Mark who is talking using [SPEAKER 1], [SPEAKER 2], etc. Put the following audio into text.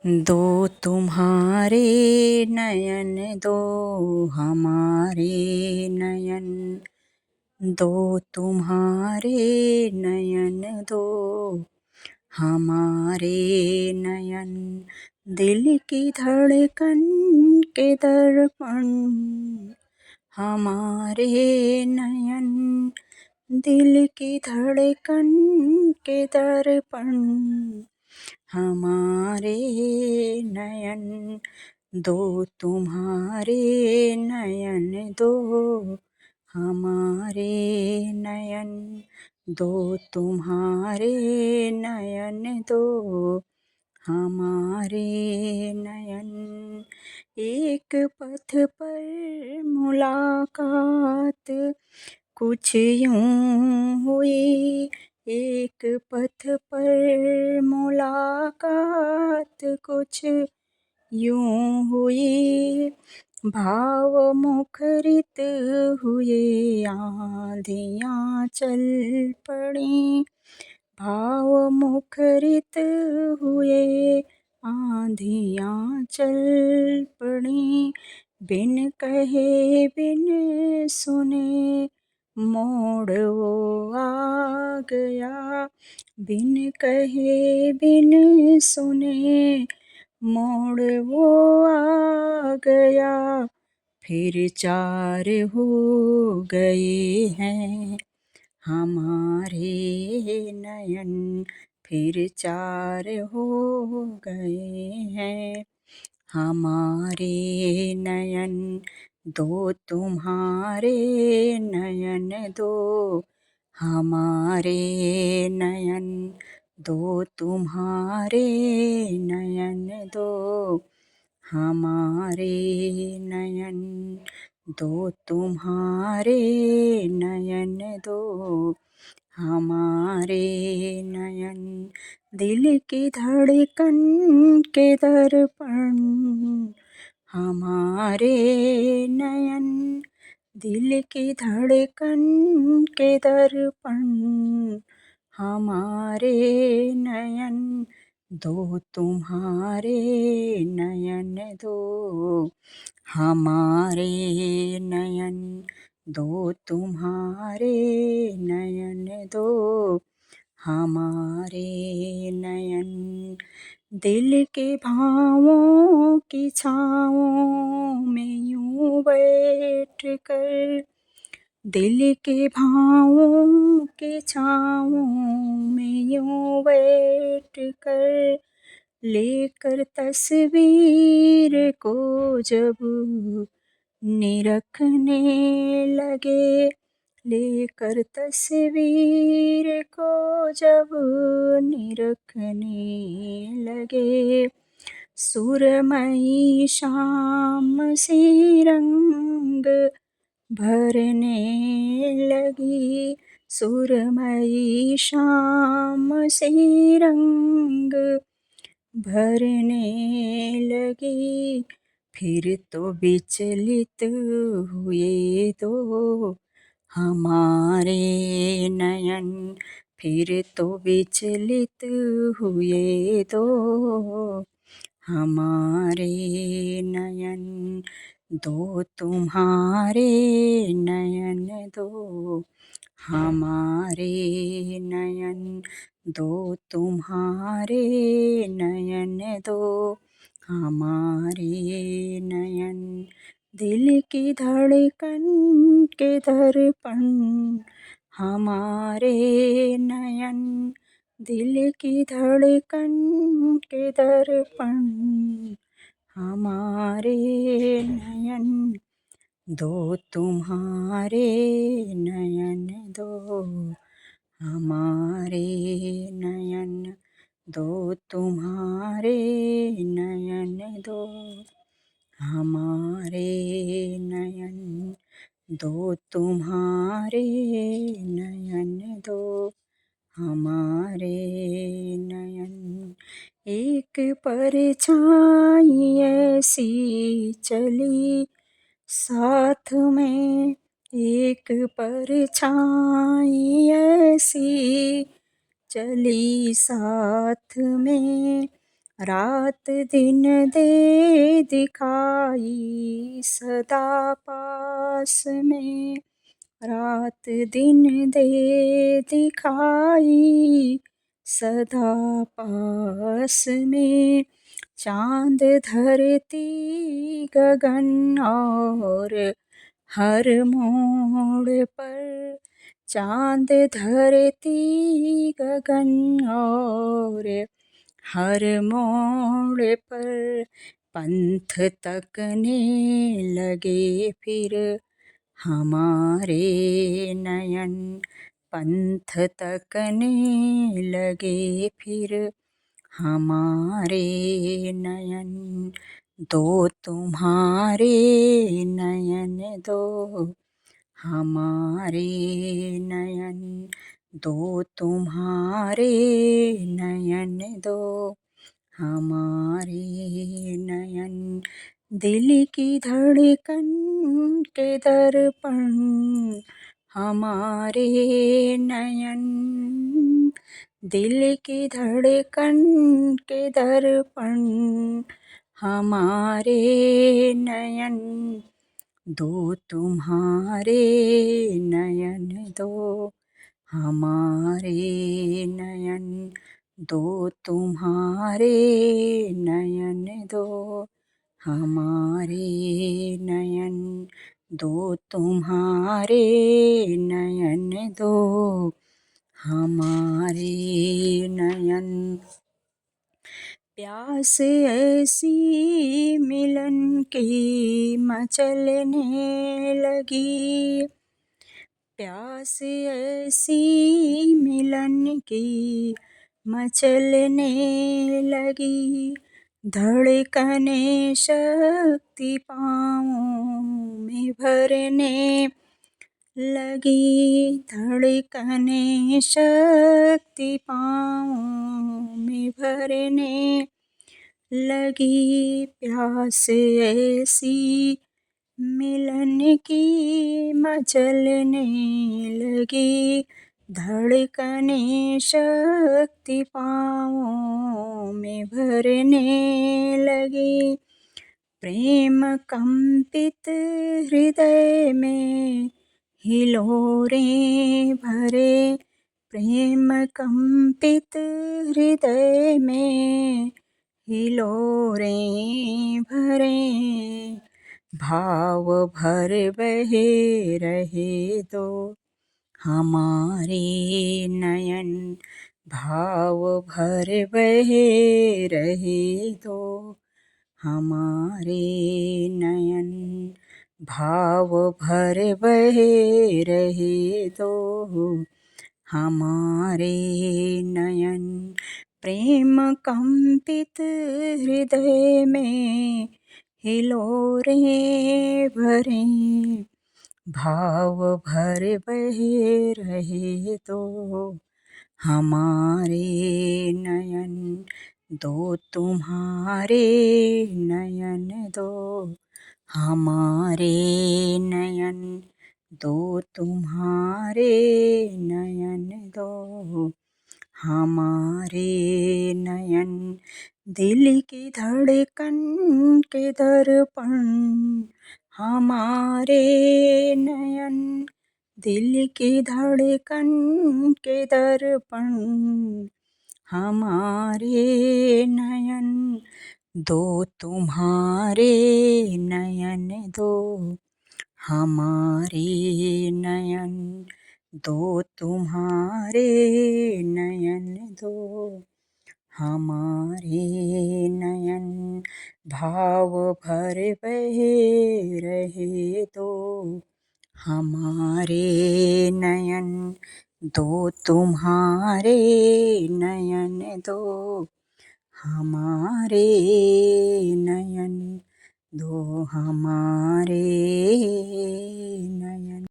[SPEAKER 1] दो तुम्हारे नयन दो हमारे नयन, दो तुम्हारे नयन दो हमारे नयन, दिल की धड़कन के दर्पण हमारे नयन, दिल की धड़कन के दर्पण हमारे नयन, दो तुम्हारे नयन दो हमारे नयन, दो तुम्हारे नयन दो हमारे नयन। एक पथ पर मुलाकात कुछ यूं हुई, एक पथ पर मुलाकात कुछ यूं हुई, भाव मुखरित हुए आंधियाँ चल पड़ी, भाव मुखरित हुए आंधियाँ चल पड़ी, बिन कहे बिन सुने मोड़ वो आ गया, बिन कहे बिन सुने मोड़ वो आ गया, फिर चार हो गए हैं हमारे नयन, फिर चार हो गए हैं हमारे नयन, दो तुम्हारे नयन दो हमारे नयन, दो तुम्हारे नयन दो हमारे नयन, दो तुम्हारे नयन दो हमारे नयन, दिल की धड़कन के दर्पण हमारे नयन, दिल की धड़कन के दर्पण हमारे नयन, दो तुम्हारे नयन दो हमारे नयन, दो तुम्हारे नयन दो हमारे नयन, दिल के भावों की छाँवों में यूं बैठ कर, दिल के भावों की छाँवों में यूं बैठ कर, लेकर तस्वीर को जब निरखने लगे, लेकर तस्वीर को जब निरखने लगे, सुरमई शाम सी रंग भरने लगी, सुरमई शाम सी रंग भरने लगी, फिर तो विचलित हुए दो हमारे नयन, फिर तो विचलित हुए दो हमारे नयन, दो तुम्हारे नयन दो हमारे नयन, दो तुम्हारे नयन दो हमारे नयन, दिल की धड़कन के दर्पण हमारे नयन, दिल की धड़कन के दर्पण हमारे नयन, दो तुम्हारे नयन दो हमारे नयन, दो तुम्हारे नयन दो हमारे नयन, दो तुम्हारे नयन दो हमारे नयन, एक परछाई ऐसी चली साथ में, एक परछाई ऐसी चली साथ में, रात दिन दे दिखाई सदा पास में, रात दिन दे दिखाई सदा पास में। चांद धरती गगन और हर मोड़ पर, चांद धरती गगन और हर मोड़ पर पंथ तकने लगे फिर हमारे नयन, पंथ तकने लगे फिर हमारे नयन। दो तुम्हारे नयन दो हमारे नयन, दो तुम्हारे नयन दो हमारे नयन। दिल की धड़कन के दर्पण हमारे नयन, दिल की धड़कन के दर्पण हमारे नयन। दो तुम्हारे नयन दो हमारे नयन, दो तुम्हारे नयन दो हमारे नयन, दो तुम्हारे नयन दो हमारे नयन। प्यास ऐसी मिलन की मचलने लगी, प्यास ऐसी मिलन की मचलने लगी। धड़कने शक्ति पाँवों में भरने लगी, धड़कने शक्ति पाँवों में भरने लगी। प्यास ऐसी मिलन की मचलने लगी, धड़कने शक्ति पाँवों में भरने लगी। प्रेम कंपित हृदय में हिलोरें भरे, प्रेम कंपित हृदय में हिलोरें भरे। भाव भर बहे रहे दो हमारे नयन, भाव भर बहे रहे दो हमारे नयन, भाव भर बहे रहे दो हमारे नयन। प्रेम कंपित हृदय में हिलोरें भरे, भाव भर बहे रहे दो हमारे नयन, दो तुम्हारे नयन दो हमारे नयन, दो तुम्हारे नयन दो हमारे नयन। दिल की धड़कन के दर्पण हमारे नयन, दिल की धड़कन के दर्पण हमारे नयन। दो तुम्हारे नयन दो हमारे नयन, दो तुम्हारे नयन दो हमारे नयन। भाव भर बहे रहे दो हमारे नयन, दो तुम्हारे नयन दो हमारे नयन, दो हमारे नयन।